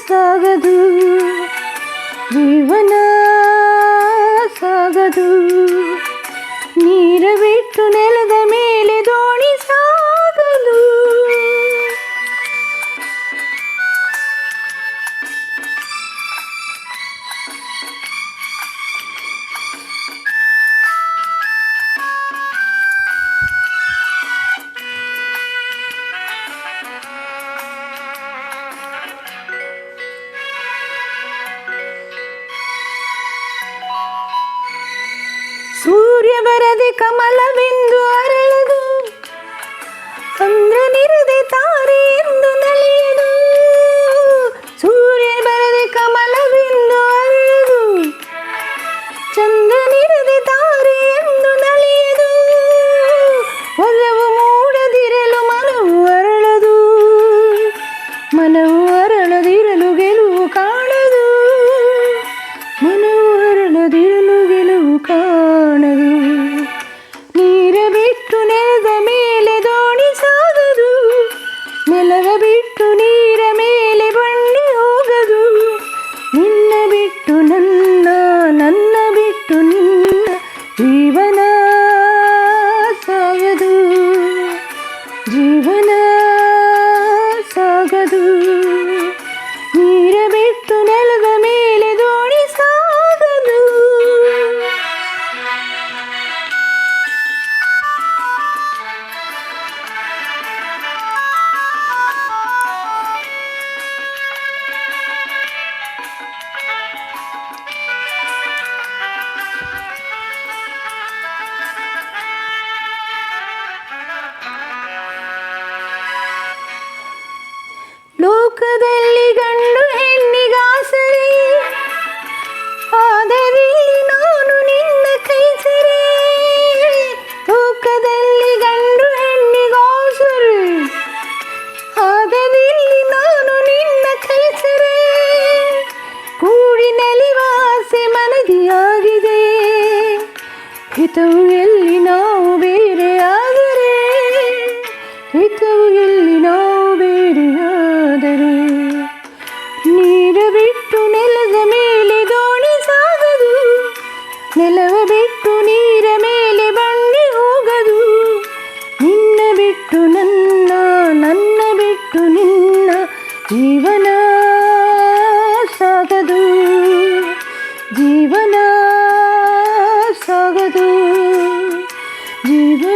ಸಾಗದು, ಜೀವನ ಸಾಗದು. ನೀರ ಬಿಟ್ಟು ನೆಲದ ಮೇಲೆ ದೋಣಿ ಸಾಗದು. ಸೂರ್ಯ ಬರದೆ ಕಮಲವೆಂದು ಅರಳದು, ಚಂದ್ರನಿರದೆ ತಾರೆ ಎಂದು ನಲಿಯದು. ಸೂರ್ಯ ಬರದೆ ಕಮಲವೆಂದು ಅರಳದು, ಚಂದ್ರನಿರದೆ ತಾರೆ ಎಂದು ನಲಿಯದು. ಒಲವು ಮೂಡದಿರಲು ಮನವು ಅರಳದು, ಮನವು ಅರಳದಿರಲು ಗೆಲುವು ಕಾಣದು. ಮನವು ಅರಳದಿರಲು ಗೆಲುವು ಕಾಣದು. ನೀರ ಬಿಟ್ಟು ನೆಲದ ಮೇಲೆ ದೋಣಿ ಸಾಗದು, ನೆಲವ ಬಿಟ್ಟು ನೀರ ಮೇಲೆ ಬಂಡಿ ಹೋಗದು. ನಿನ್ನ ಬಿಟ್ಟು ನನ್ನ, ನನ್ನ ಬಿಟ್ಟು ನಿನ್ನ, ಜೀವನ ಸಾಗದು, ಜೀವನ ಸಾಗದು. ನೀರ ಬಿಟ್ಟು ನೆಲದ ಮೇಲೆ ದೋಣಿ ಸಾಗದು. ಲೋಕದಲ್ಲಿ ಗಂಡು ಹೆಣ್ಣಿಗಾಸರೆ, ಆದಲ್ಲಿ ನಾನು ನಿನ್ನ ಕೈ ಸರೆ. ಲೋಕದಲ್ಲಿ ಗಂಡು ಹೆಣ್ಣಿಗಾಸರೆ, ಆದಲ್ಲಿ ನಾನು ನಿನ್ನ ಕೈ ಸರೆ. ಕೂಡಿ ನಲಿವ ಆಸೆ ಮನದಿಯಾಗಿದೆ, ಹಿತವು ಎಲ್ಲಿ ನಾವು ಬೇರೆಯಾದರೆ, ಹಿತವು ಎಲ್ಲಿ ನಾವು ಬೇರೆಯಾದರೆ. ನೀರ ಬಿಟ್ಟು ನೆಲದ ಮೇಲೆ ದೋಣಿ ಸಾಗದು, ನೆಲವ ಬಿಟ್ಟು ನೀರ ಮೇಲೆ ಬಂಡಿ ಹೋಗದು. ನಿನ್ನ ಬಿಟ್ಟು ನನ್ನ, ನನ್ನ ಬಿಟ್ಟು ನಿನ್ನ, ಜೀವನ ಸಾಗದು, ಜೀವನ ಸಾಗದು, ಜೀವನ